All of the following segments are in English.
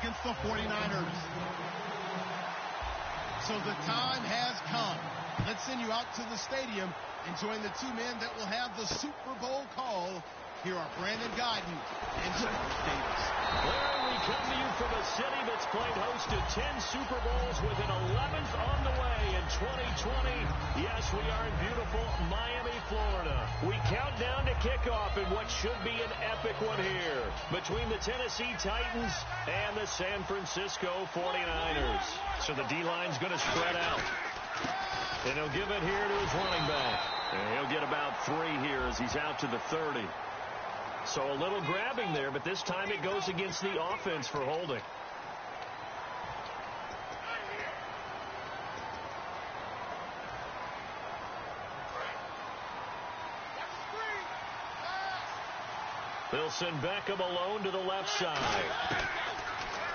against the 49ers. So the time has come. Let's send you out to the stadium and join the two men that will have the Super Bowl call. Here are Brandon Gaudin and Charles Davis. Larry, we come to you from a city that's played host to 10 Super Bowls with an 11th on the way in 2020. Yes, we are in beautiful Miami, Florida. We count down to kickoff in what should be an epic one here between the Tennessee Titans and the San Francisco 49ers. So the D-line's going to spread out. And he'll give it here to his running back. And he'll get about 3 here as he's out to the 30. So a little grabbing there, but this time it goes against the offense for holding. They'll send Beckham alone to the left side.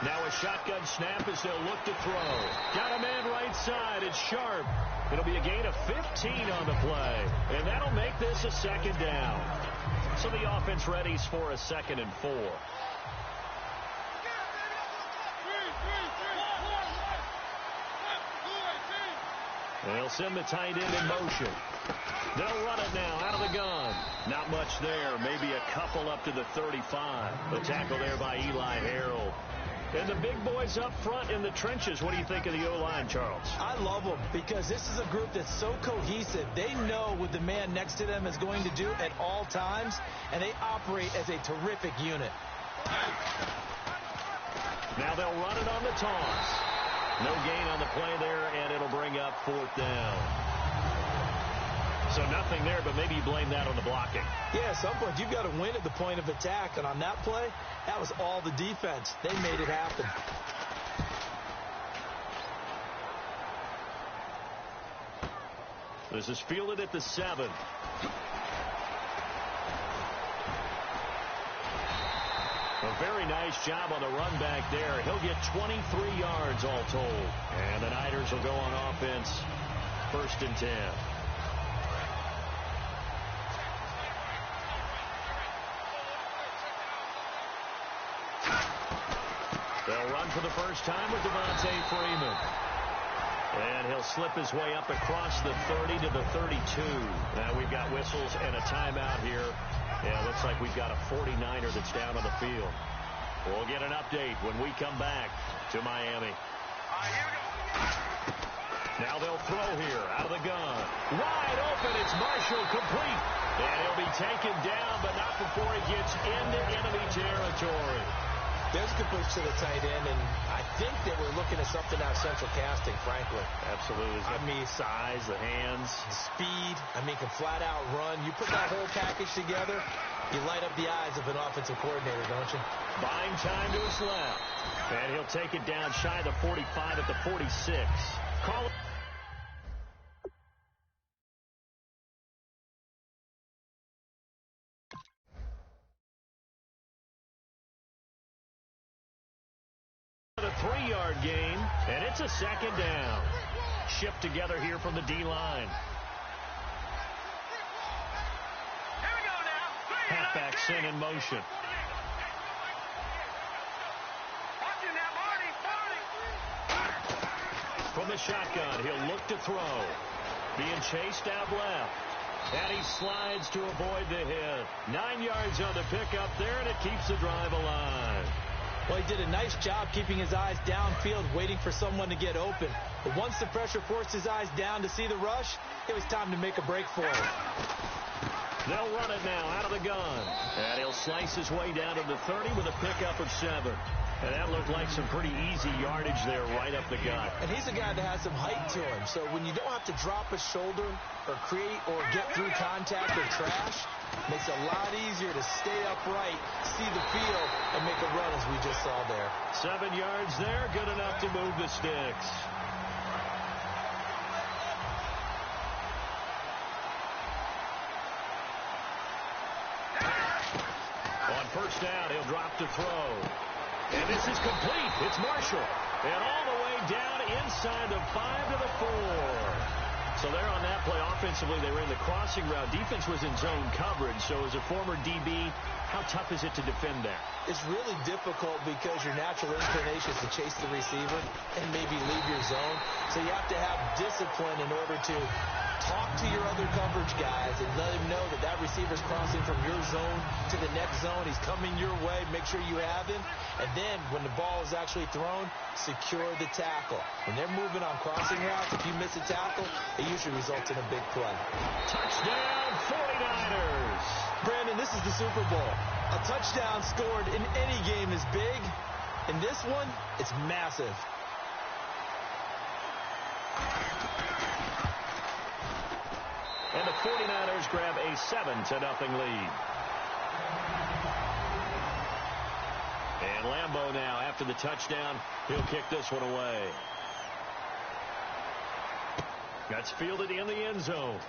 Now a shotgun snap as they'll look to throw. Got a man right side. It's Sharp. It'll be a gain of 15 on the play. And that'll make this a second down. So the offense readies for a 2nd and 4. They'll send the tight end in motion. They'll run it now out of the gun. Not much there. Maybe a couple up to the 35. The tackle there by Eli Harold. And the big boys up front in the trenches. What do you think of the O-line, Charles? I love them because this is a group that's so cohesive. They know what the man next to them is going to do at all times, and they operate as a terrific unit. Now they'll run it on the toss. No gain on the play there, and it'll bring up 4th down. So nothing there, but maybe you blame that on the blocking. Yeah, at some point you've got to win at the point of attack, and on that play, that was all the defense. They made it happen. This is fielded at the 7. A very nice job on the run back there. He'll get 23 yards all told. And the Niners will go on offense. 1st and 10. They'll run for the first time with Devontae Freeman. And he'll slip his way up across the 30 to the 32. Now we've got whistles and a timeout here. Yeah, looks like we've got a 49er that's down on the field. We'll get an update when we come back to Miami. Now they'll throw here out of the gun. Wide open. It's Marshall complete. And he'll be taken down, but not before he gets into enemy territory. There's a good push to the tight end, and I think that we're looking at something out of central casting, frankly. Absolutely. I mean, size, the hands. The speed. I mean, can flat out run. You put that whole package together, you light up the eyes of an offensive coordinator, don't you? Buying time to his left. And he'll take it down shy of the 45 at the 46. Call it. A 3-yard gain, and it's a 2nd down. Shipped together here from the D-line. Halfback sent in motion. From the shotgun, he'll look to throw. Being chased out left. And he slides to avoid the hit. 9 yards on the pickup there, and it keeps the drive alive. Well, he did a nice job keeping his eyes downfield, waiting for someone to get open. But once the pressure forced his eyes down to see the rush, it was time to make a break for him. They'll run it now out of the gun. And he'll slice his way down to the 30 with a pickup of 7. And that looked like some pretty easy yardage there right up the gut. And he's a guy that has some height to him. So when you don't have to drop a shoulder or create or get through contact or trash, it makes it a lot easier to stay upright, see the field, and make a run as we just saw there. 7 yards there, good enough to move the sticks. On 1st down, he'll drop to throw. And this is complete. It's Marshall. And all the way down inside the 5 to the 4. So there on that play, offensively, they were in the crossing route. Defense was in zone coverage. So as a former DB, how tough is it to defend that? It's really difficult because your natural inclination is to chase the receiver and maybe leave your zone. So you have to have discipline in order to talk to your other coverage guys and let them know that that receiver's crossing from your zone to the next zone. He's coming your way. Make sure you have him. And then when the ball is actually thrown, secure the tackle. When they're moving on crossing routes, if you miss a tackle, it usually results in a big play. Touchdown, 49ers. Brandon, this is the Super Bowl. A touchdown scored in any game is big. In this one, it's massive. And the 49ers grab a 7-0 lead. And Lambeau now, after the touchdown, he'll kick this one away. That's fielded in the end zone.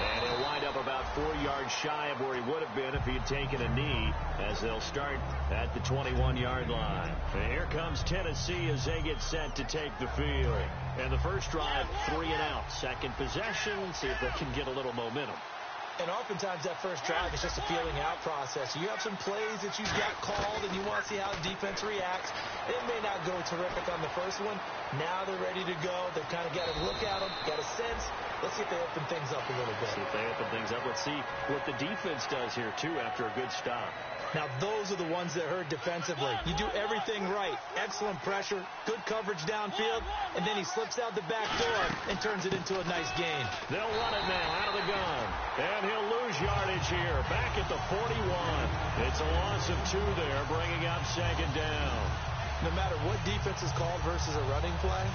And he'll wind up about 4 yards shy of where he would have been if he had taken a knee, as they'll start at the 21-yard line. And here comes Tennessee as they get set to take the field. And the first drive, 3 and out. Second possession, see if they can get a little momentum. And oftentimes that first drive is just a feeling out process. You have some plays that you've got called and you want to see how the defense reacts. It may not go terrific on the first one. Now they're ready to go. They've kind of got a look at them, got a sense. Let's see if they open things up a little bit. See if they open things up. Let's see what the defense does here, too, after a good stop. Now, those are the ones that hurt defensively. You do everything right. Excellent pressure, good coverage downfield, and then he slips out the back door and turns it into a nice gain. They'll run it now out of the gun. And he'll lose yardage here. Back at the 41. It's a loss of 2 there, bringing up second down. No matter what defense is called versus a running play,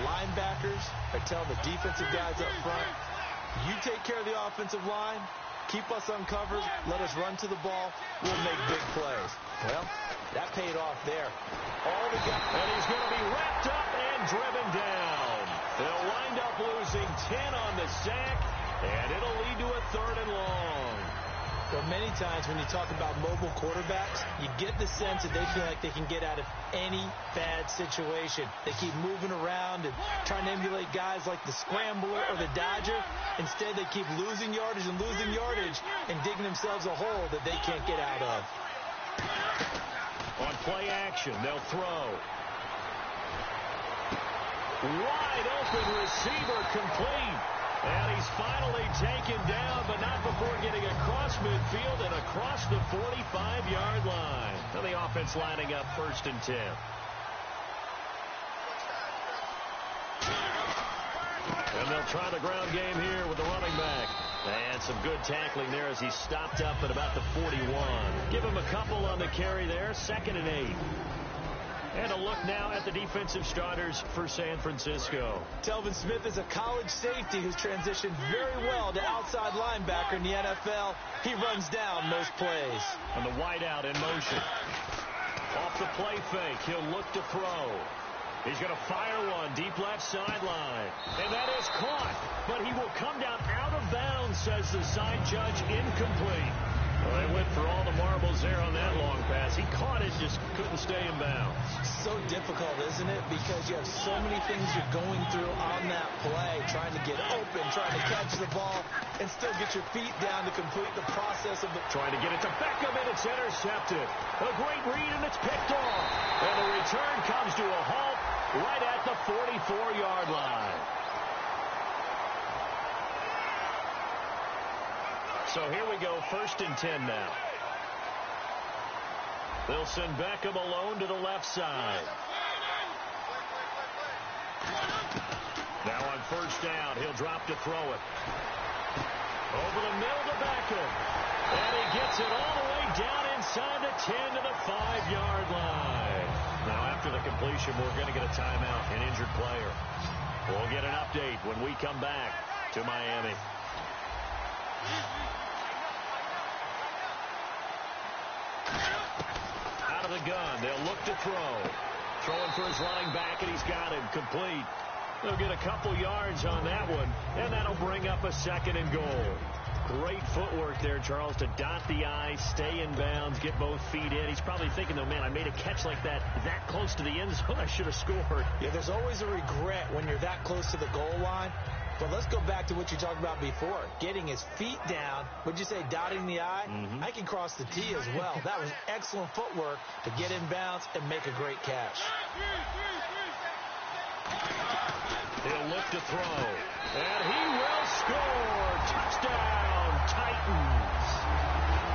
linebackers are telling the defensive guys up front, you take care of the offensive line, keep us uncovered, let us run to the ball, we'll make big plays. Well, that paid off there. And he's going to be wrapped up and driven down. They'll wind up losing 10 on the sack, and it'll lead to a 3rd and long. Well, many times when you talk about mobile quarterbacks, you get the sense that they feel like they can get out of any bad situation. They keep moving around and trying to emulate guys like the Scrambler or the Dodger. Instead, they keep losing yardage and digging themselves a hole that they can't get out of. On play action, they'll throw. Wide open receiver complete. And he's finally taken down, but not before getting across midfield and across the 45-yard line. And the offense lining up 1st and 10. And they'll try the ground game here with the running back. And some good tackling there as he stopped up at about the 41. Give him a couple on the carry there, 2nd and 8. And a look now at the defensive starters for San Francisco. Telvin Smith is a college safety who's transitioned very well to outside linebacker in the NFL. He runs down most plays. And the wideout in motion. Off the play fake, he'll look to throw. He's going to fire one deep left sideline. And that is caught. But he will come down out of bounds, says the side judge. Incomplete. Well, they went for all the marbles there on that long pass. He caught it, just couldn't stay in bounds. So difficult, isn't it? Because you have so many things you're going through on that play, trying to get open, trying to catch the ball, and still get your feet down to complete the process of the... Trying to get it to Beckham, and it's intercepted. A great read, and it's picked off. And the return comes to a halt right at the 44-yard line. So here we go, 1st and 10 now. They'll send Beckham alone to the left side. Now on 1st down, he'll drop to throw it. Over the middle to Beckham. And he gets it all the way down inside the 10 to the 5-yard line. Now after the completion, we're going to get a timeout, an injured player. We'll get an update when we come back to Miami. Out of the gun, they'll look to throw. Throwing for his running back, and he's got him complete. They'll get a couple yards on that one, and that'll bring up a 2nd and goal. Great footwork there, Charles, to dot the I, stay in bounds, get both feet in. He's probably thinking, though, man, I made a catch like that close to the end zone. I should have scored. Yeah, there's always a regret when you're that close to the goal line. But let's go back to what you talked about before. Getting his feet down. Would you say dotting the I? I can cross the T as well. That was excellent footwork to get in bounds and make a great catch. He'll look to throw. And he will score. Touchdown, Titans.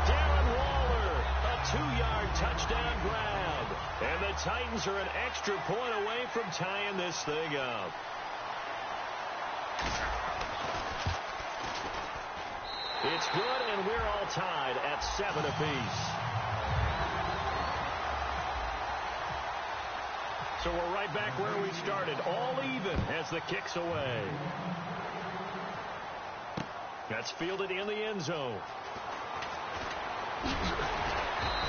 Darren Waller, a 2-yard touchdown grab. And the Titans are an extra point away from tying this thing up. It's good, and we're all tied at 7 apiece. So we're right back where we started, all even as the kick's away. That's fielded in the end zone.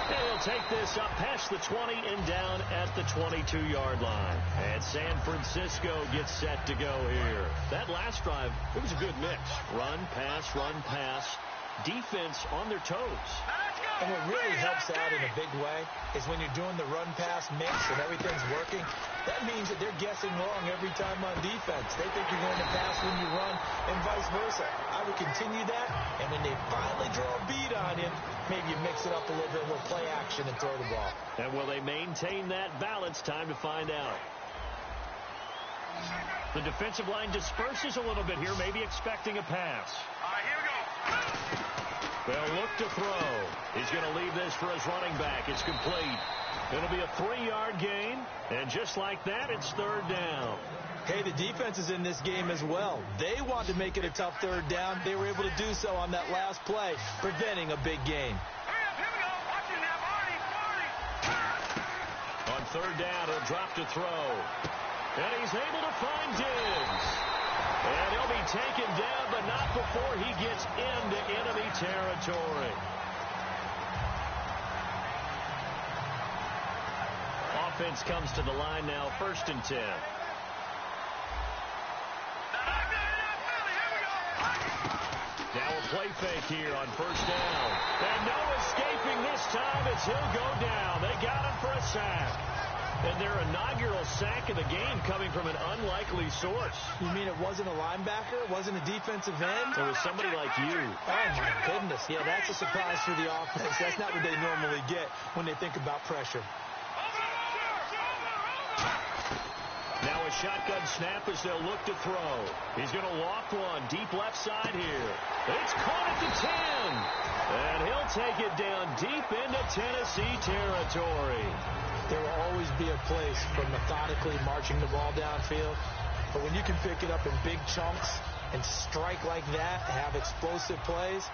And he'll take this up past the 20 and down at the 22-yard line. And San Francisco gets set to go here. That last drive, it was a good mix. Run, pass, defense on their toes. And what really helps out in a big way is when you're doing the run-pass mix and everything's working, that means that they're guessing wrong every time on defense. They think you're going to pass when you run and vice versa. I would continue that, and when they finally draw a beat on you, maybe you mix it up a little bit, a little play action and throw the ball. And will they maintain that balance? Time to find out. The defensive line disperses a little bit here, maybe expecting a pass. All right, here we go. They'll look to throw. He's going to leave this for his running back. It's complete. It'll be a 3-yard gain, and just like that, it's third down. Hey, the defense is in this game as well. They want to make it a tough third down. They were able to do so on that last play, preventing a big gain. Here we go. Watch it now, Marty. On third down, he'll drop to throw. And he's able to find Diggs. And he'll be taken down, but not before he gets into enemy territory. Offense comes to the line now, 1st and 10. Now a play fake here on 1st down. And no escaping this time as he'll go down. They got him for a sack. And their inaugural sack of the game coming from an unlikely source. You mean it wasn't a linebacker? It wasn't a defensive end? It was somebody like you. Oh, my goodness. Yeah, that's a surprise for the offense. That's not what they normally get when they think about pressure. Now a shotgun snap as they'll look to throw. He's going to walk one deep left side here. It's caught at the 10. And he'll take it down deep into Tennessee territory. There will always be a place for methodically marching the ball downfield. But when you can pick it up in big chunks and strike like that, have explosive plays,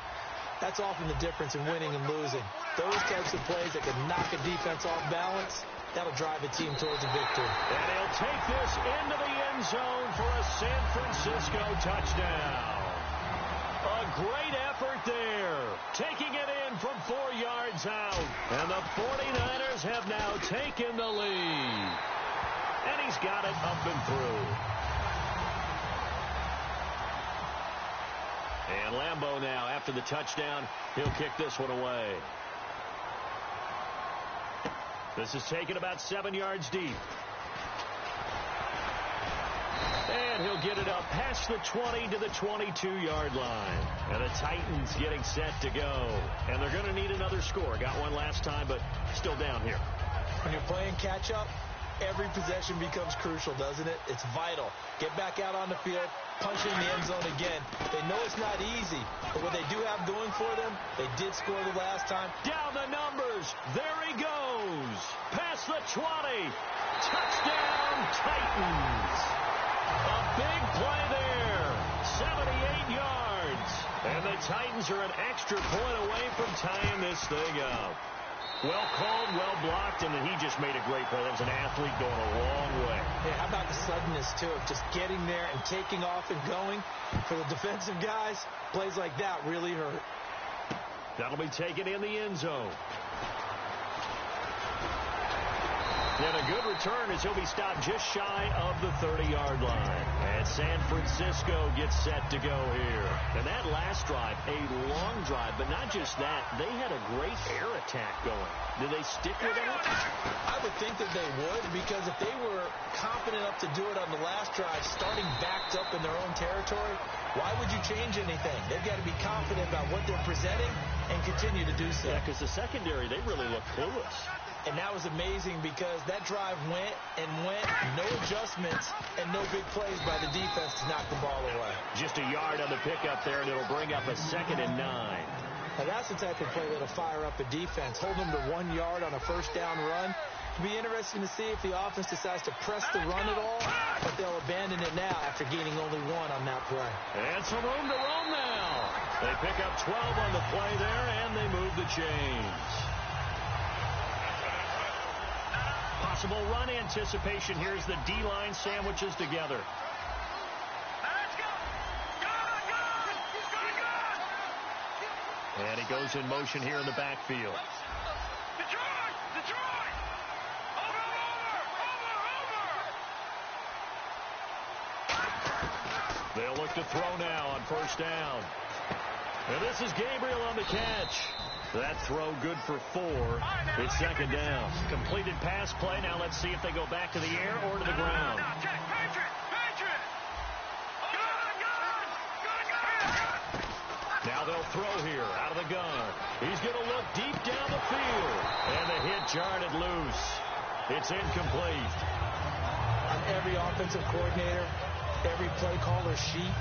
that's often the difference in winning and losing. Those types of plays that can knock a defense off balance, that'll drive a team towards a victory. And he'll take this into the end zone for a San Francisco touchdown. A great effort there, taking it in from 4 yards out. And the 49ers have now taken the lead. And he's got it up and through. And Lambeau now, after the touchdown, he'll kick this one away. This is taken about 7 yards deep. And he'll get it up past the 20 to the 22-yard line. And the Titans getting set to go. And they're going to need another score. Got one last time, but still down here. When you're playing catch-up, every possession becomes crucial, doesn't it? It's vital. Get back out on the field, punch in the end zone again. They know it's not easy, but what they do have going for them, they did score the last time. Down the numbers. There he goes. Past the 20. Touchdown, Titans. A big play there. 78 yards. And the Titans are an extra point away from tying this thing up. Well called, well blocked, and he just made a great play. That was an athlete going a long way. Yeah, how about the suddenness, too, of just getting there and taking off and going? For the defensive guys, plays like that really hurt. That'll be taken in the end zone. And a good return as he'll be stopped just shy of the 30-yard line. And San Francisco gets set to go here. And that last drive, a long drive, but not just that. They had a great air attack going. Did they stick with that? I would think that they would, because if they were confident enough to do it on the last drive, starting backed up in their own territory, why would you change anything? They've got to be confident about what they're presenting and continue to do so. Yeah, because the secondary, they really look clueless. And that was amazing because that drive went and went, no adjustments, and no big plays by the defense to knock the ball away. Just a yard on the pickup there, and it'll bring up a 2nd and 9. Now that's the type of play that'll fire up a defense. Hold them to 1 yard on a first down run. It'll be interesting to see if the offense decides to press the run at all, but they'll abandon it now after gaining only 1 on that play. And some room to roam now. They pick up 12 on the play there, and they move the chains. Possible run anticipation. Here's the D-line sandwiches together. Let's go. Go. And he goes in motion here in the backfield. Detroit. Over. They'll look to throw now on first down. And this is Gabriel on the catch. That throw good for 4. It's 2nd down. Completed pass play. Now let's see if they go back to the air or to the ground. Patriot. Now they'll throw here out of the gun. He's going to look deep down the field. And the hit jarred it loose. It's incomplete. On every offensive coordinator, every play caller sheet,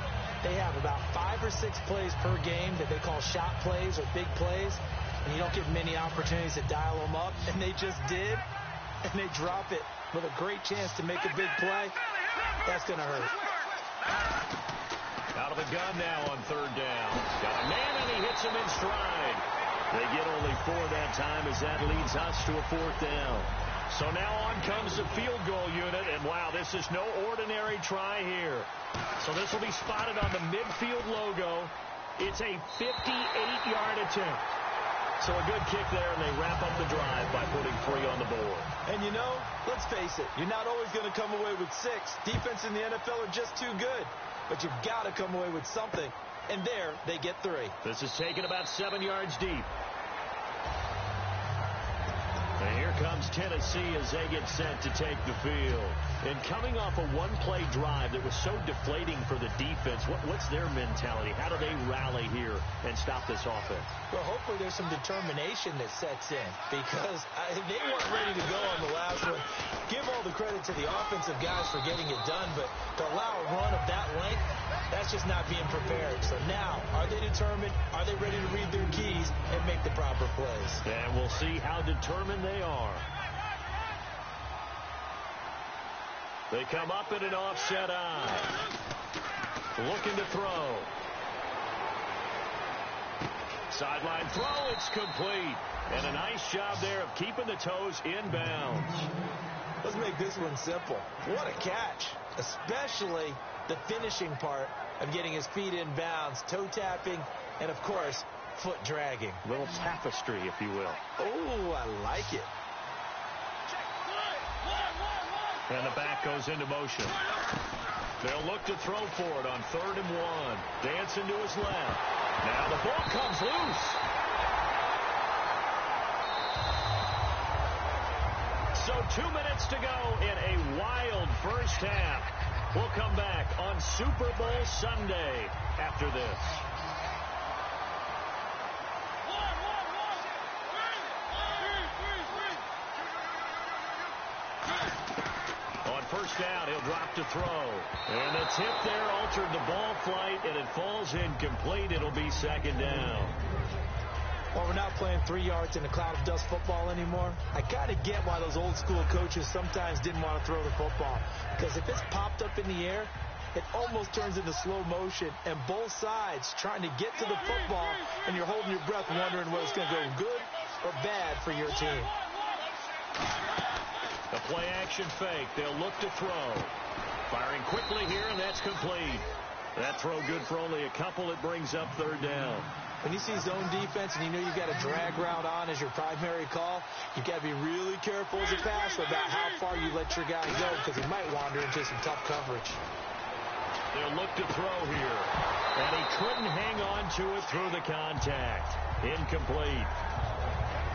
they have about 5 or 6 plays per game that they call shot plays or big plays. And you don't get many opportunities to dial them up. And they just did. And they drop it with a great chance to make a big play. That's going to hurt. Out of the gun now on 3rd down. Got a man, and he hits him in stride. They get only 4 that time as that leads us to a 4th down. So now on comes the field goal unit. And, wow, this is no ordinary try here. So this will be spotted on the midfield logo. It's a 58-yard attempt. So a good kick there, and they wrap up the drive by putting 3 on the board. And, you know, let's face it, you're not always going to come away with 6. Defense in the NFL are just too good. But you've got to come away with something. And there, they get 3. This is taken about 7 yards deep. And here comes Tennessee as they get set to take the field. And coming off a one-play drive that was so deflating for the defense, what's their mentality? How do they rally here and stop this offense? Well, hopefully there's some determination that sets in, because they weren't ready to go on the last one. Give all the credit to the offensive guys for getting it done, but to allow a run of that length, that's just not being prepared. So now, are they determined? Are they ready to read their keys and make the proper plays? And we'll see how determined they are. They come up in an offset eye. Looking to throw. Sideline throw, it's complete. And a nice job there of keeping the toes in bounds. Let's make this one simple. What a catch. Especially the finishing part of getting his feet in bounds, toe tapping, and of course, foot dragging. A little tapestry, if you will. Oh, I like it. And the back goes into motion. They'll look to throw for it on 3rd and 1. Dancing to his left. Now the ball comes loose. So 2 minutes to go in a wild first half. We'll come back on Super Bowl Sunday after this. First down, he'll drop to throw. And the tip there altered the ball flight, and it falls incomplete. It'll be 2nd down. Well, we're not playing 3 yards in a cloud of dust football anymore. I kind of get why those old school coaches sometimes didn't want to throw the football. Because if it's popped up in the air, it almost turns into slow motion, and both sides trying to get to the football, and you're holding your breath wondering whether it's going to go good or bad for your team. The play-action fake. They'll look to throw. Firing quickly here, and that's complete. That throw good for only a couple. It brings up 3rd down. when you see zone defense and you know you've got a drag route on as your primary call, you've got to be really careful as a passer about how far you let your guy go because he might wander into some tough coverage. They'll look to throw here. And he couldn't hang on to it through the contact. Incomplete.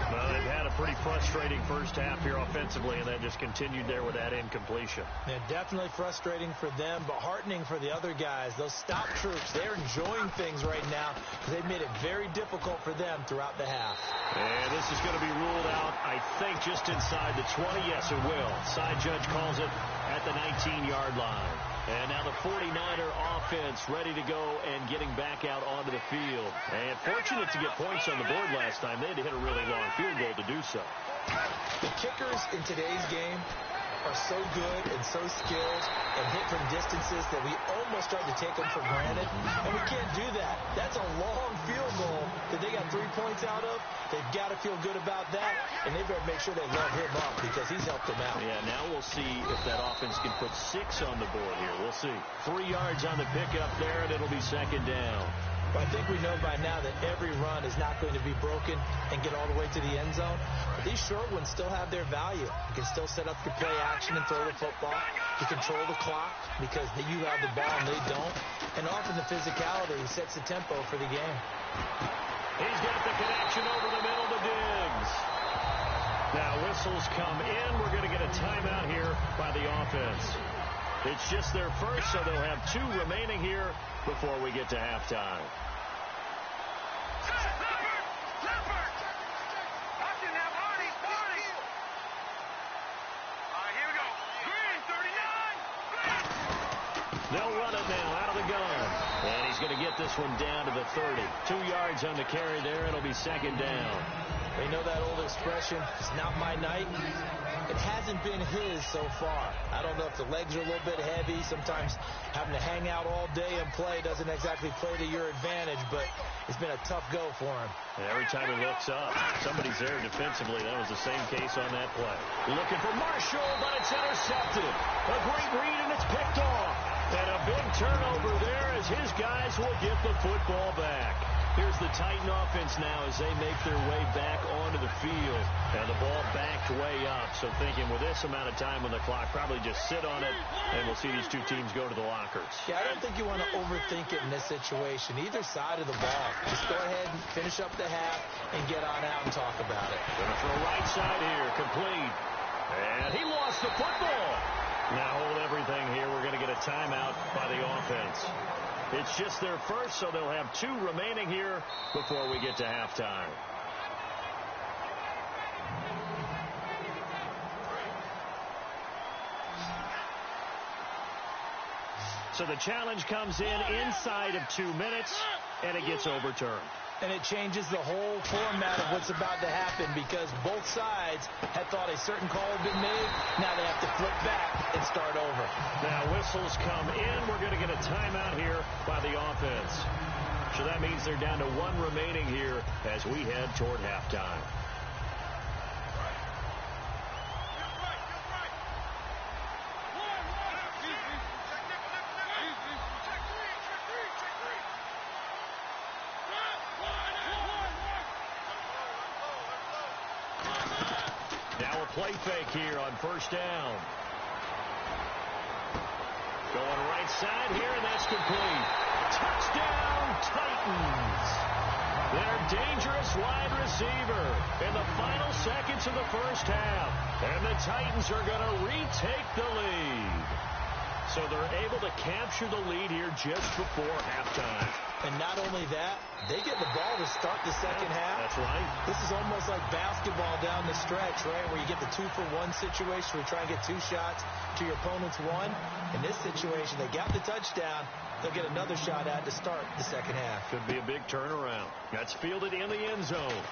Well, they've had a pretty frustrating first half here offensively, and then just continued there with that incompletion. Yeah, definitely frustrating for them, but heartening for the other guys. Those stop troops, they're enjoying things right now because they've made it very difficult for them throughout the half. And this is going to be ruled out, I think, just inside the 20. Yes, it will. Side judge calls it at the 19-yard line. And now the 49er offense ready to go and getting back out onto the field. And fortunate to get points on the board last time. They had to hit a really long field goal to do so. The kickers in today's game are so good and so skilled and hit from distances that we almost start to take them for granted. And we can't do that. That's a long field goal that they got 3 points out of. They've got to feel good about that, and they better make sure they load him up because he's helped them out. Yeah, now we'll see if that offense can put 6 on the board here. We'll see. 3 yards on the pickup there, and it'll be second down. But I think we know by now that every run is not going to be broken and get all the way to the end zone. But these short ones still have their value. You can still set up your play action and throw the football. You control the clock because you have the ball and they don't. And often the physicality sets the tempo for the game. He's got the connection over the middle to Diggs. Now whistles come in. We're going to get a timeout here by the offense. It's just their first, so they'll have 2 remaining here before we get to halftime. Leopard! Watching that, Marty! All right, here we go. Green, 39! They'll run it now out of the gun. And he's going to get this one down to the 30. 2 yards on the carry there. It'll be second down. They know that old expression, it's not my night. It hasn't been his so far. I don't know if the legs are a little bit heavy. Sometimes having to hang out all day and play doesn't exactly play to your advantage, but it's been a tough go for him. And every time he looks up, somebody's there defensively. That was the same case on that play. Looking for Marshall, but it's intercepted. A great read, and it's picked off. And a big turnover there as his guys will get the football back. Here's the Titan offense now as they make their way back onto the field. And the ball backed way up. So thinking with this amount of time on the clock, probably just sit on it, and we'll see these 2 teams go to the lockers. Yeah, I don't think you want to overthink it in this situation. Either side of the ball. Just go ahead and finish up the half and get on out and talk about it. Going to throw right side here, complete. And he lost the football. Now hold everything here. We're going to get a timeout by the offense. It's just their first, so they'll have 2 remaining here before we get to halftime. So the challenge comes in inside of 2 minutes, and it gets overturned. And it changes the whole format of what's about to happen because both sides had thought a certain call had been made. Now they have to flip back and start over. Now whistles come in. We're going to get a timeout here by the offense. So that means they're down to 1 remaining here as we head toward halftime. Play fake here on first down. Going right side here, and that's complete. Touchdown, Titans. Their dangerous wide receiver in the final seconds of the first half. And the Titans are going to retake the lead. So they're able to capture the lead here just before halftime. And not only that, they get the ball to start the second half. That's right. This is almost like basketball down the stretch, right, where you get the 2-for-1 situation where you try and get 2 shots to your opponent's 1. In this situation, they got the touchdown. They'll get another shot at to start the second half. Could be a big turnaround. That's fielded in the end zone.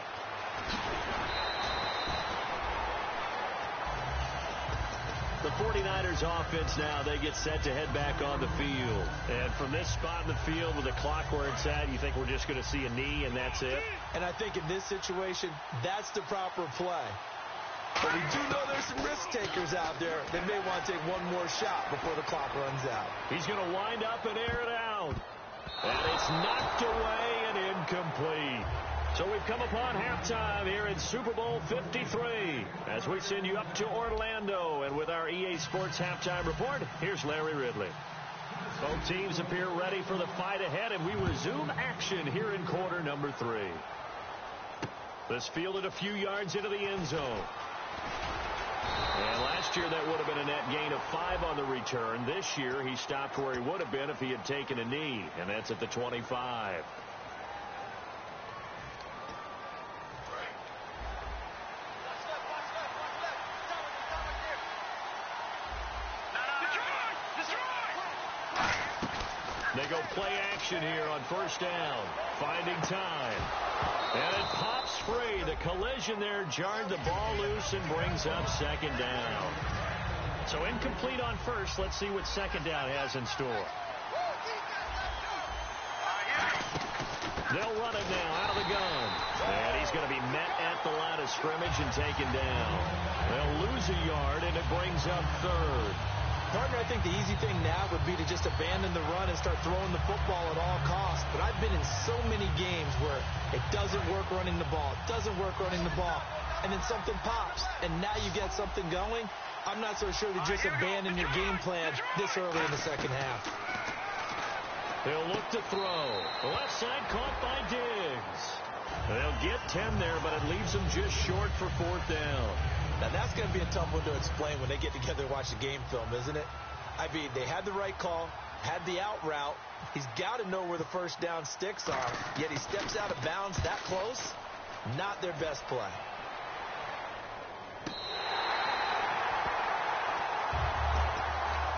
The 49ers offense now, they get set to head back on the field. And from this spot in the field with the clock where it's at, you think we're just going to see a knee and that's it? And I think in this situation, that's the proper play. But we do know there's some risk takers out there that may want to take one more shot before the clock runs out. He's going to wind up and air it out. And it's knocked away and incomplete. So we've come upon halftime here in Super Bowl 53 as we send you up to Orlando. And with our EA Sports Halftime Report, here's Larry Ridley. Both teams appear ready for the fight ahead, and we resume action here in quarter number 3. This fielded a few yards into the end zone. And last year that would have been a net gain of 5 on the return. This year he stopped where he would have been if he had taken a knee, and that's at the 25. They go play action here on first down. Finding time. And it pops free. The collision there jarred the ball loose and brings up second down. So incomplete on first. Let's see what second down has in store. They'll run it now out of the gun. And he's going to be met at the line of scrimmage and taken down. They'll lose a yard, and it brings up third. Partner, I think the easy thing now would be to just abandon the run and start throwing the football at all costs. But I've been in so many games where it doesn't work running the ball. It doesn't work running the ball. And then something pops, and now you get something going. I'm not so sure to just abandon your game plan this early in the second half. They'll look to throw. The left side caught by Diggs. They'll get 10 there, but it leaves them just short for fourth down. Now, that's going to be a tough one to explain when they get together and watch the game film, isn't it? I mean, they had the right call, had the out route. He's got to know where the first down sticks are, yet he steps out of bounds that close. Not their best play.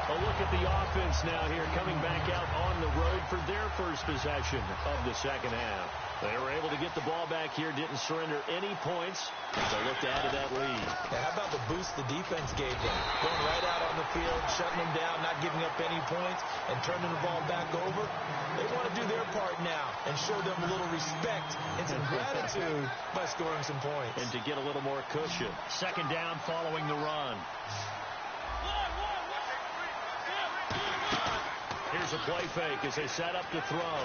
A look at the offense now here, coming back out on the road for their first possession of the second half. They were able to get the ball back here, didn't surrender any points. They look to add to that lead. Yeah, how about the boost the defense gave them? Going right out on the field, shutting them down, not giving up any points, and turning the ball back over. They want to do their part now and show them a little respect and some gratitude by scoring some points. And to get a little more cushion. Second down following the run. Here's a play fake as they set up to throw.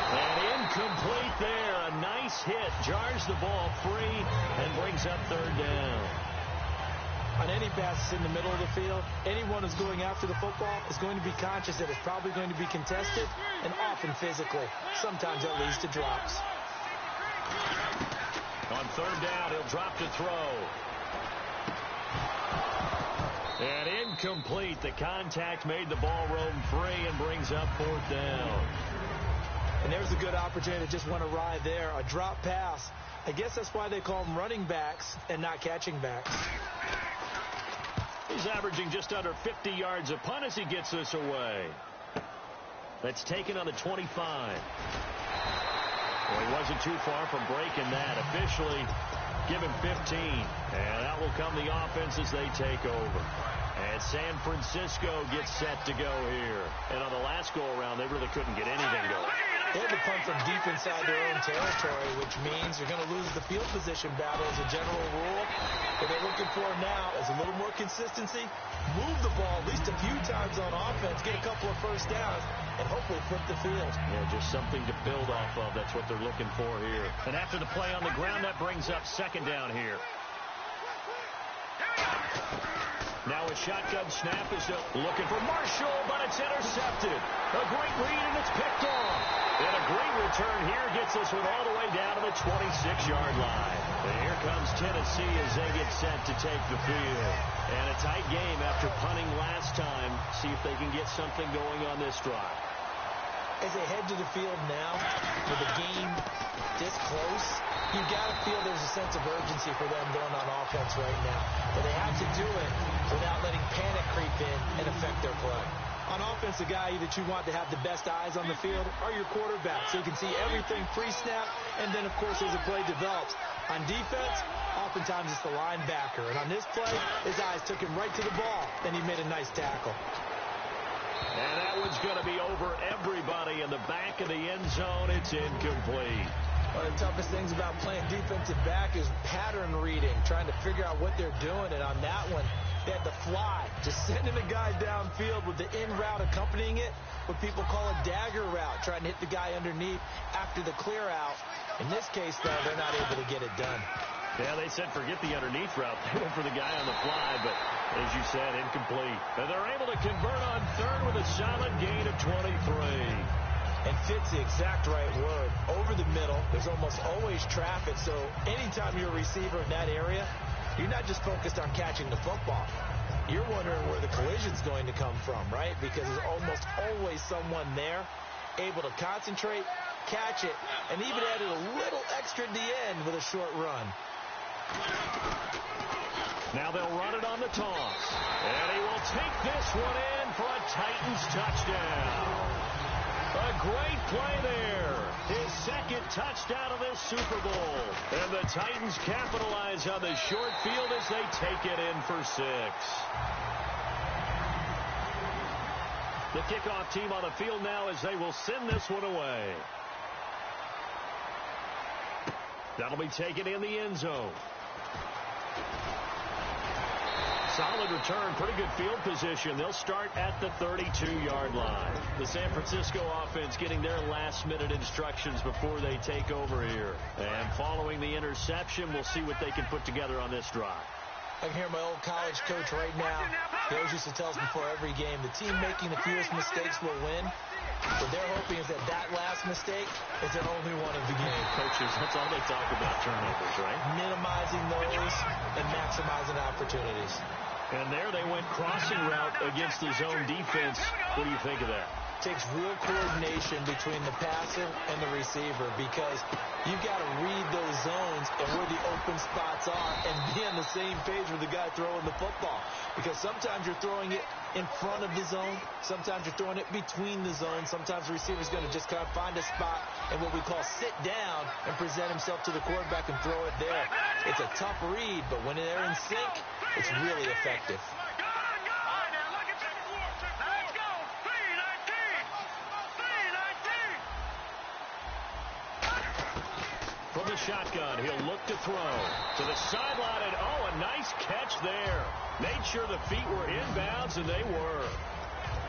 And incomplete there. A nice hit. Jars the ball free and brings up third down. On any passes in the middle of the field, anyone who's going after the football is going to be conscious that it's probably going to be contested and often physically. Sometimes that leads to drops. On third down, he'll drop to throw. And incomplete. The contact made the ball roam free and brings up fourth down. And there's a good opportunity to just went awry there. A drop pass. I guess that's why they call them running backs and not catching backs. He's averaging just under 50 yards a punt as he gets this away. That's taken on the 25. Well, he wasn't too far from breaking that. Officially, give him 15. And out will come the offense as they take over. And San Francisco gets set to go here. And on the last go-around, they really couldn't get anything going. They had to punt from deep inside their own territory, which means you're going to lose the field position battle as a general rule. What they're looking for now is a little more consistency, move the ball at least a few times on offense, get a couple of first downs, and hopefully flip the field. Yeah, just something to build off of. That's what they're looking for here. And after the play on the ground, that brings up second down here. Now a shotgun snap is looking for Marshall, but it's intercepted. A great read, and it's picked off. And a great return here gets this one all the way down to the 26-yard line. And here comes Tennessee as they get set to take the field. And a tight game after punting last time. See if they can get something going on this drive. As they head to the field now, with the game this close, you've got to feel there's a sense of urgency for them going on offense right now. But they have to do it without letting panic creep in and affect their play. On offense, the guy that you want to have the best eyes on the field are your quarterbacks, so you can see everything pre-snap, and then, of course, as the play develops. On defense, oftentimes it's the linebacker. And on this play, his eyes took him right to the ball, and he made a nice tackle. And that one's going to be over everybody in the back of the end zone. It's incomplete. One of the toughest things about playing defensive back is pattern reading, trying to figure out what they're doing. And on that one, They had the fly, just sending a guy downfield with the in route accompanying it, what people call a dagger route, trying to hit the guy underneath after the clear out. In this case, though, they're not able to get it done. Yeah, they said forget the underneath route. They went for the guy on the fly, but as you said, incomplete. And they're able to convert on third with a solid gain of 23. And fits the exact right word. Over the middle, there's almost always traffic, so anytime you're a receiver in that area, you're not just focused on catching the football. You're wondering where the collision's going to come from, right? Because there's almost always someone there able to concentrate, catch it, and even added a little extra at the end with a short run. Now they'll run it on the toss. And he will take this one in for a Titans touchdown. A great play there. His second touchdown of this Super Bowl. And the Titans capitalize on the short field as they take it in for 6. The kickoff team on the field now as they will send this one away. That'll be taken in the end zone. Solid return, pretty good field position. They'll start at the 32-yard line. The San Francisco offense getting their last-minute instructions before they take over here. And following the interception, we'll see what they can put together on this drive. I can hear my old college coach right now. He always used to tell us before every game, the team making the fewest mistakes will win. What they're hoping is that last mistake is their only one of the game. Coaches, that's all they talk about, turnovers, right? Minimizing those and maximizing opportunities. And there they went crossing route against the zone defense. What do you think of that? Takes real coordination between the passer and the receiver because you've got to read those zones and where the open spots are and be on the same page with the guy throwing the football. Because sometimes you're throwing it in front of the zone. Sometimes you're throwing it between the zones. Sometimes the receiver's going to just kind of find a spot and what we call sit down and present himself to the quarterback and throw it there. It's a tough read, but when they're in sync, it's really effective. From the shotgun, he'll look to throw to the sideline, and a nice catch there. Made sure the feet were inbounds, and they were.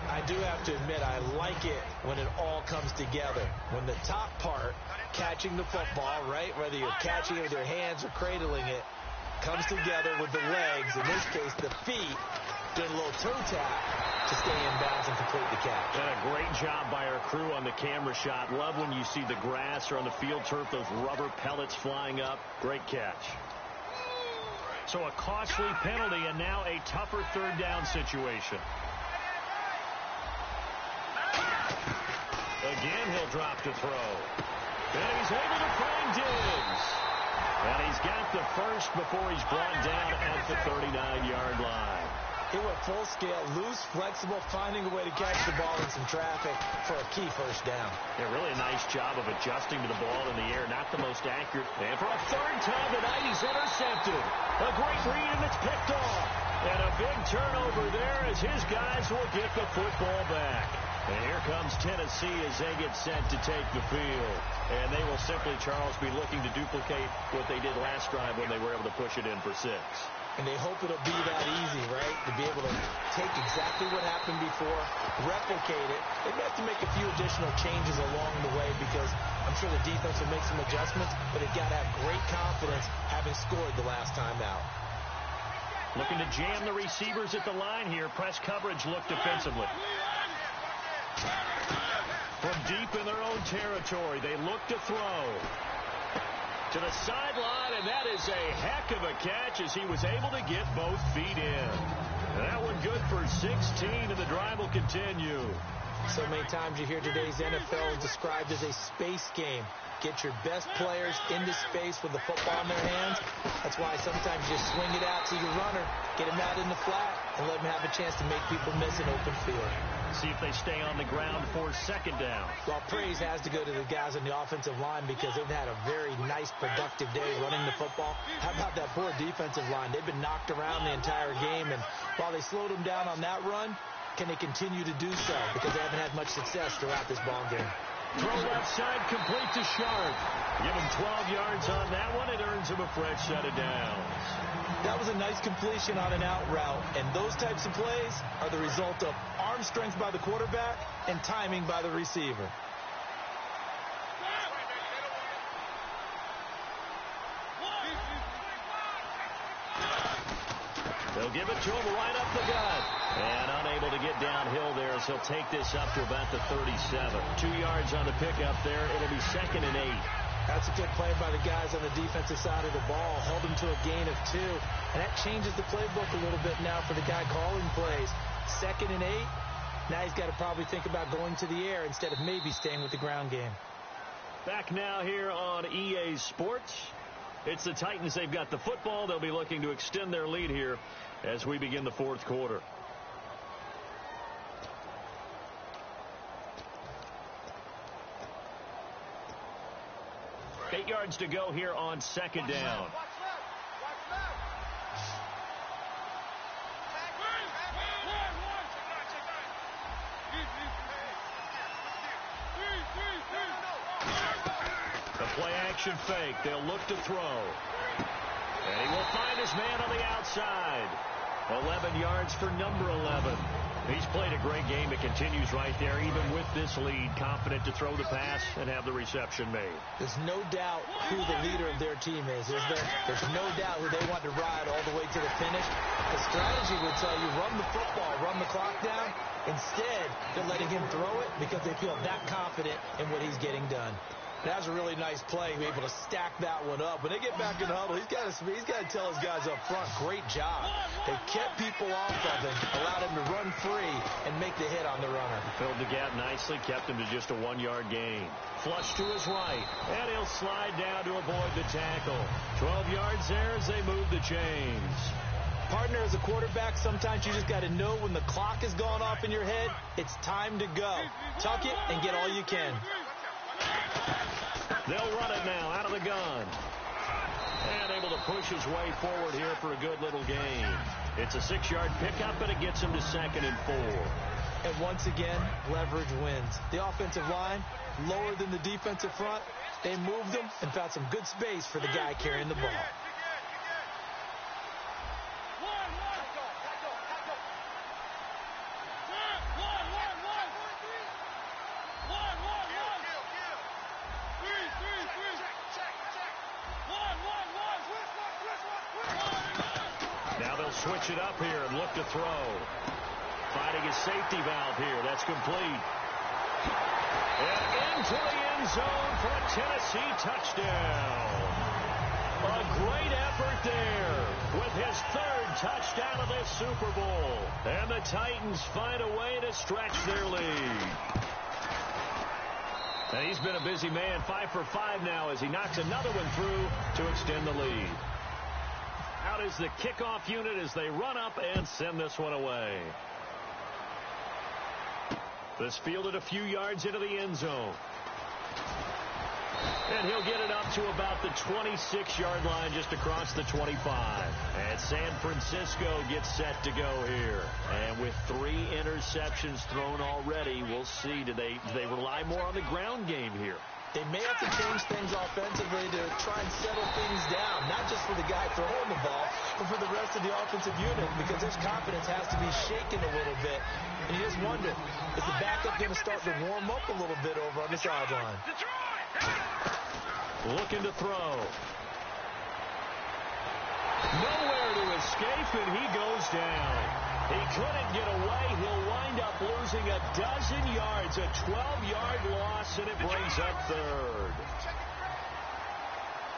I do have to admit, I like it when it all comes together. When the top part, catching the football, right, whether you're catching it with your hands or cradling it, comes together with the legs, in this case the feet, doing a little toe tap to stay in bounds and complete the catch. And a great job by our crew on the camera shot. Love when you see the grass or on the field turf, those rubber pellets flying up. Great catch. So a costly penalty and now a tougher third down situation. Again, he'll drop to throw. And he's able to find Diggs. And he's got the first before he's brought down at the 39-yard line. He went full scale, loose, flexible, finding a way to catch the ball in some traffic for a key first down. Yeah, really a nice job of adjusting to the ball in the air. Not the most accurate. And for a third time tonight, he's intercepted. A great read, and it's picked off. And a big turnover there as his guys will get the football back. And here comes Tennessee as they get set to take the field. And they will simply, Charles, be looking to duplicate what they did last drive when they were able to push it in for 6. And they hope it'll be that easy, right? To be able to take exactly what happened before, replicate it. They may have to make a few additional changes along the way because I'm sure the defense will make some adjustments, but they've got to have great confidence having scored the last time out. Looking to jam the receivers at the line here. Press coverage look defensively. From deep in their own territory, they look to throw. To the sideline, and that is a heck of a catch as he was able to get both feet in. And that one good for 16, and the drive will continue. So many times you hear today's NFL described as a space game. Get your best players into space with the football in their hands. That's why sometimes you swing it out to your runner, get him out in the flat, and let him have a chance to make people miss an open field. See if they stay on the ground for second down. Well, praise has to go to the guys on the offensive line because they've had a very nice, productive day running the football. How about that poor defensive line? They've been knocked around the entire game, and while they slowed them down on that run, can they continue to do so? Because they haven't had much success throughout this ball game. Throw left side, complete to Sharp. Give him 12 yards on that one. It earns him a fresh set of downs. That was a nice completion on an out route, and those types of plays are the result of arm strength by the quarterback and timing by the receiver. They'll give it to him right up the gut. And unable to get downhill there as he'll take this up to about the 37. 2 yards on the pickup there. It'll be 2nd and 8. That's a good play by the guys on the defensive side of the ball. Held him to a gain of 2. And that changes the playbook a little bit now for the guy calling plays. 2nd and 8. Now he's got to probably think about going to the air instead of maybe staying with the ground game. Back now here on EA Sports. It's the Titans. They've got the football. They'll be looking to extend their lead here as we begin the 4th quarter. Eight yards to go here on 2nd down. The play action fake. They'll look to throw. And he will find his man on the outside. 11 yards for number 11. He's played a great game. It continues right there, even with this lead. Confident to throw the pass and have the reception made. There's no doubt who the leader of their team is. There's no doubt who they want to ride all the way to the finish. The strategy would tell you run the football, run the clock down. Instead, they're letting him throw it because they feel that confident in what he's getting done. That was a really nice play, able to stack that one up. When they get back in the huddle, he's got to tell his guys up front, great job. They kept people off of him, allowed him to run free and make the hit on the runner. Filled the gap nicely, kept him to just a 1-yard gain. Flush to his right, and he'll slide down to avoid the tackle. 12 yards there as they move the chains. Partner, as a quarterback, sometimes you just got to know when the clock has gone off in your head, it's time to go. Tuck it and get all you can. They'll run it now out of the gun. And able to push his way forward here for a good little gain. It's a 6-yard pickup, and it gets him to 2nd and 4. And once again, leverage wins. The offensive line, lower than the defensive front. They moved them and found some good space for the guy carrying the ball. Switch it up here and look to throw. Finding his safety valve here. That's complete. And into the end zone for a Tennessee touchdown. A great effort there with his 3rd touchdown of this Super Bowl. And the Titans find a way to stretch their lead. And he's been a busy man, 5 for 5 now as he knocks another one through to extend the lead. Out is the kickoff unit as they run up and send this one away. This fielded a few yards into the end zone. And he'll get it up to about the 26-yard line just across the 25. And San Francisco gets set to go here. And with 3 interceptions thrown already, we'll see. Do they rely more on the ground game here? They may have to change things offensively to try and settle things down, not just for the guy throwing the ball, but for the rest of the offensive unit, because his confidence has to be shaken a little bit. And you just wonder, is the backup going to start to warm up a little bit over on the sideline? Looking to throw. Nowhere to escape, and he goes down. He couldn't get away. He'll wind up losing a dozen yards, a 12-yard loss, and it brings up 3rd.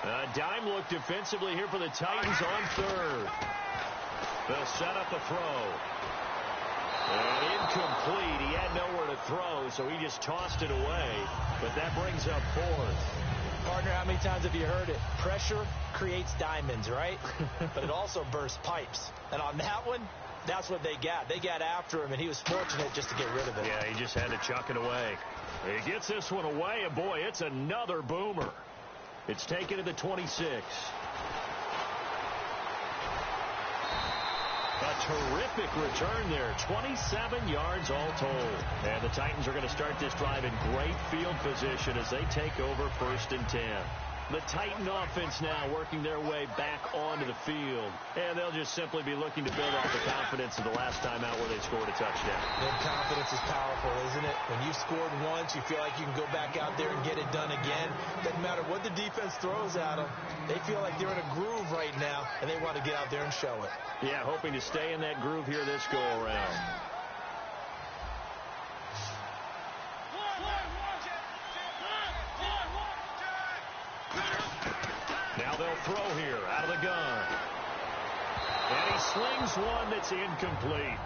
A dime look defensively here for the Titans on 3rd. They'll set up a throw. And incomplete. He had nowhere to throw, so he just tossed it away. But that brings up 4th. Partner, how many times have you heard it? Pressure creates diamonds, right? But it also bursts pipes. And on that one, that's what they got. They got after him, and he was fortunate just to get rid of it. Yeah, he just had to chuck it away. He gets this one away, and boy, it's another boomer. It's taken to the 26. A terrific return there. 27 yards all told. And the Titans are going to start this drive in great field position as they take over 1st and 10. The Titan offense now working their way back onto the field. And they'll just simply be looking to build off the confidence of the last time out where they scored a touchdown. And confidence is powerful, isn't it? When you've scored once, you feel like you can go back out there and get it done again. Doesn't matter what the defense throws at them. They feel like they're in a groove right now, and they want to get out there and show it. Yeah, hoping to stay in that groove here this go-around. Now they'll throw here out of the gun. And he slings one that's incomplete.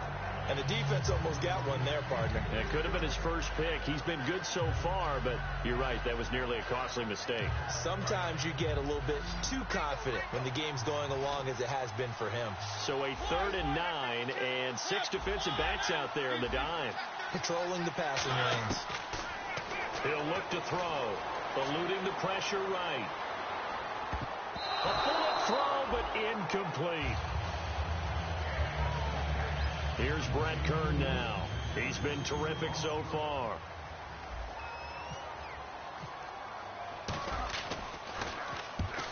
And the defense almost got one there, partner. It could have been his first pick. He's been good so far, but you're right, that was nearly a costly mistake. Sometimes you get a little bit too confident when the game's going along as it has been for him. So a 3rd and 9 and 6 defensive backs out there in the dime. Patrolling the passing lanes. He'll look to throw, eluding the pressure right. A bullet throw, but incomplete. Here's Brett Kern now. He's been terrific so far.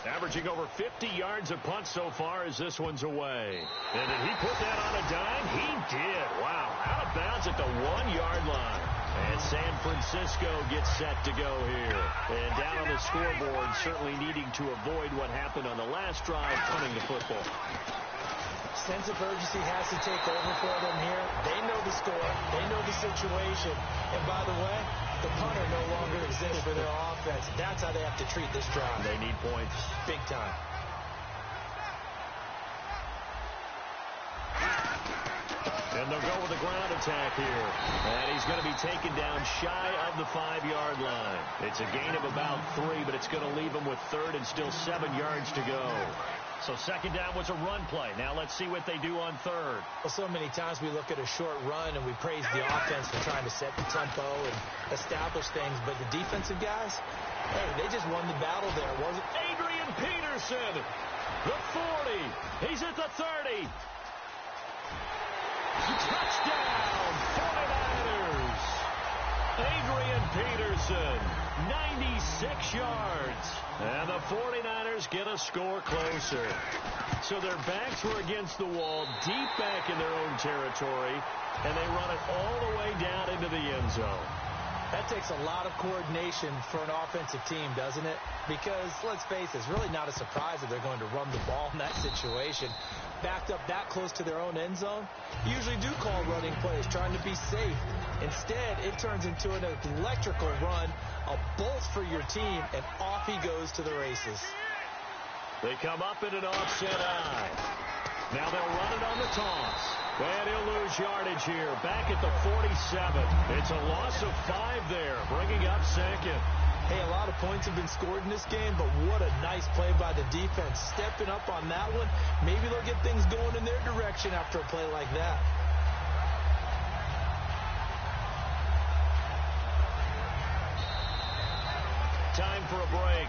Averaging over 50 yards a punt so far as this one's away. And did he put that on a dime? He did. Wow. Out of bounds at the 1-yard line. And San Francisco gets set to go here. And down on the scoreboard, certainly needing to avoid what happened on the last drive, punting the football. Sense of urgency has to take over for them here. They know the score. They know the situation. And by the way, the punter no longer exists for their offense. That's how they have to treat this drive. They need points. Big time. And they'll go with a ground attack here. And he's going to be taken down shy of the 5-yard line. It's a gain of about 3, but it's going to leave him with 3rd and still 7 yards to go. So 2nd down was a run play. Now let's see what they do on 3rd. Well, so many times we look at a short run and we praise the offense for trying to set the tempo and establish things. But the defensive guys, hey, they just won the battle there, wasn't it? Adrian Peterson, the 40. He's at the 30. Touchdown, 49ers. Adrian Peterson, 96 yards. And the 49ers get a score closer. So their backs were against the wall, deep back in their own territory, and they run it all the way down into the end zone. That takes a lot of coordination for an offensive team, doesn't it? Because, let's face it, it's really not a surprise that they're going to run the ball in that situation. Backed up that close to their own end zone, usually do call running plays, trying to be safe. Instead, it turns into an electrical run, a bolt for your team, and off he goes to the races. They come up in an offset eye. Now they'll run it on the toss. And he'll lose yardage here, back at the 47. It's a loss of 5 there, bringing up 2nd. Hey, a lot of points have been scored in this game, but what a nice play by the defense. Stepping up on that one, maybe they'll get things going in their direction after a play like that. Time for a break.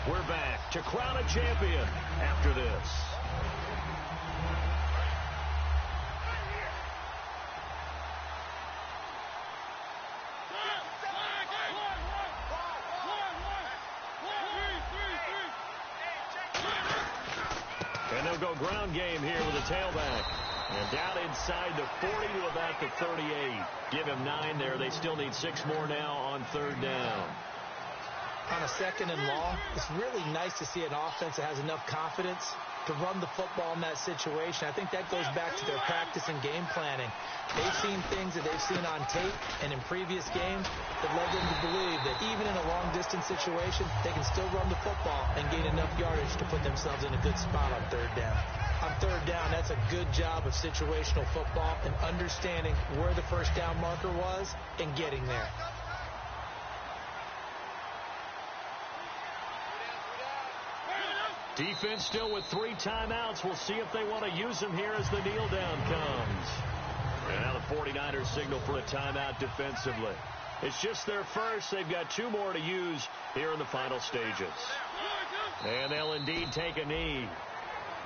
We're back to crown a champion after this. And they'll go ground game here with a tailback. And down inside the 40 to about the 38. Give him 9 there. They still need 6 more now on 3rd down. On a 2nd and long, it's really nice to see an offense that has enough confidence to run the football in that situation. I think that goes back to their practice and game planning. They've seen things that they've seen on tape and in previous games that led them to believe that even in a long-distance situation, they can still run the football and gain enough yardage to put themselves in a good spot on 3rd down. On 3rd down, that's a good job of situational football and understanding where the 1st down marker was and getting there. Defense still with 3 timeouts. We'll see if they want to use them here as the kneel down comes. And now the 49ers signal for a timeout defensively. It's just their first. They've got 2 more to use here in the final stages. And they'll indeed take a knee.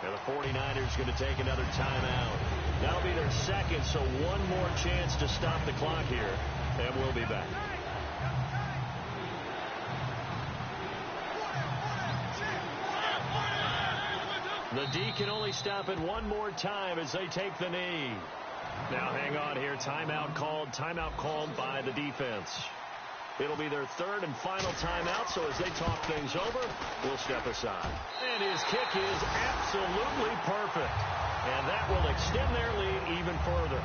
And the 49ers going to take another timeout. That'll be their 2nd, so 1 more chance to stop the clock here. And we'll be back. The D can only stop it one more time as they take the knee. Now hang on here. Timeout called by the defense. It'll be their third and final timeout, so as they talk things over, we'll step aside. And his kick is absolutely perfect. And that will extend their lead even further.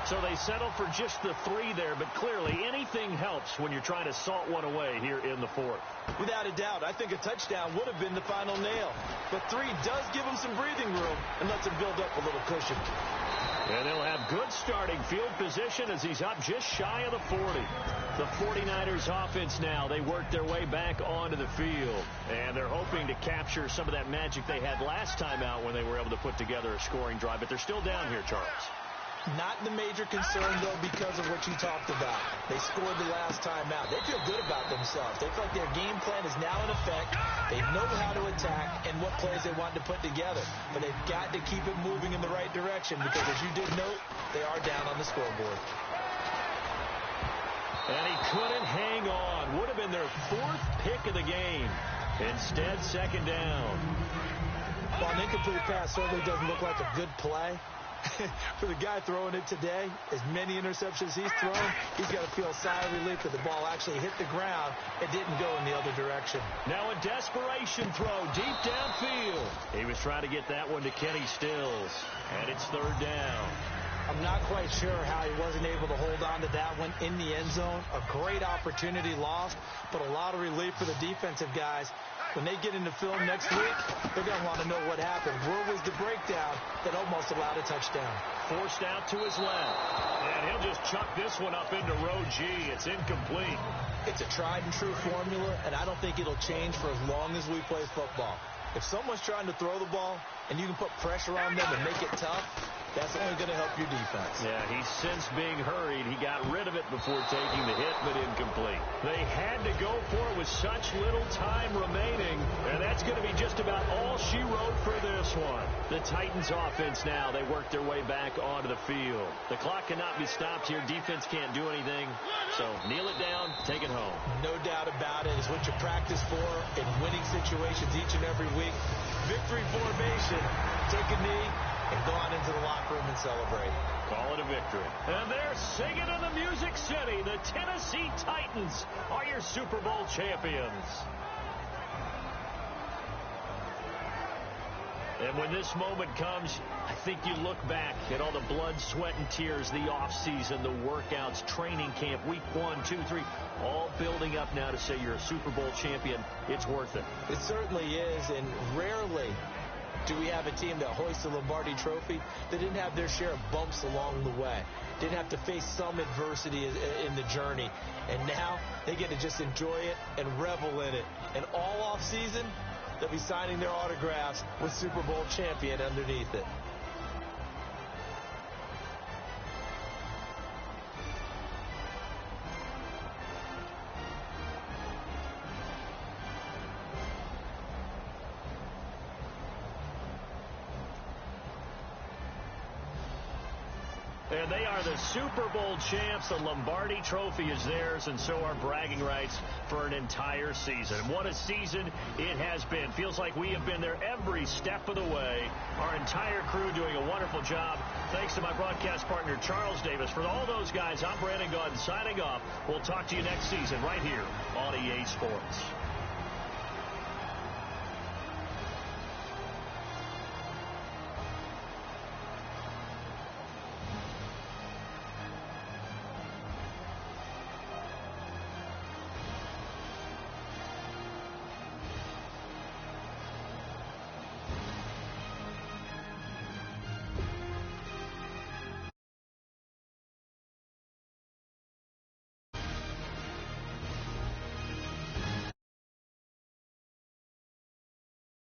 So they settle for just the 3 there, but clearly anything helps when you're trying to salt one away here in the 4th. Without a doubt, I think a touchdown would have been the final nail. But 3 does give them some breathing room and lets them build up a little cushion. And they'll have good starting field position as he's up just shy of the 40. The 49ers offense now, they work their way back onto the field. And they're hoping to capture some of that magic they had last time out when they were able to put together a scoring drive. But they're still down here, Charles. Not the major concern, though, because of what you talked about. They scored the last time out. They feel good about themselves. They feel like their game plan is now in effect. They know how to attack and what plays they want to put together. But they've got to keep it moving in the right direction because, as you did note, they are down on the scoreboard. And he couldn't hang on. Would have been their 4th pick of the game. Instead, second down. While an incomplete pass certainly doesn't look like a good play, for the guy throwing it today, as many interceptions he's thrown, he's got to feel a sigh of relief that the ball actually hit the ground and didn't go in the other direction. Now a desperation throw deep downfield. He was trying to get that one to Kenny Stills, and it's third down. I'm not quite sure how he wasn't able to hold on to that one in the end zone. A great opportunity lost, but a lot of relief for the defensive guys. When they get into film next week, they're going to want to know what happened. Where was the breakdown that almost allowed a touchdown? Forced out to his left. And he'll just chuck this one up into row G. It's incomplete. It's a tried-and-true formula, and I don't think it'll change for as long as we play football. If someone's trying to throw the ball and you can put pressure on them and make it tough, that's only going to help your defense. Yeah, he's since being hurried. He got rid of it before taking the hit, but incomplete. They had to go for it with such little time remaining, and that's going to be just about all she wrote for this one. The Titans offense now, they work their way back onto the field. The clock cannot be stopped here. Defense can't do anything, so kneel it down, take it home. No doubt about it. It's what you practice for in winning situations each and every week. Victory formation. Take a knee and go on into the locker room and celebrate. Call it a victory. And they're singing in the Music City. The Tennessee Titans are your Super Bowl champions. And when this moment comes, I think you look back at all the blood, sweat, and tears, the offseason, the workouts, training camp, week 1, 2, 3, all building up now to say you're a Super Bowl champion. It's worth it. It certainly is, and rarely do we have a team that hoists the Lombardi Trophy that didn't have their share of bumps along the way, didn't have to face some adversity in the journey, and now they get to just enjoy it and revel in it. And all off season, they'll be signing their autographs with Super Bowl champion underneath it. And they are the Super Bowl champs. The Lombardi Trophy is theirs, and so are bragging rights for an entire season. What a season it has been. Feels like we have been there every step of the way. Our entire crew doing a wonderful job. Thanks to my broadcast partner, Charles Davis. For all those guys, I'm Brandon Gaudin signing off. We'll talk to you next season right here on EA Sports.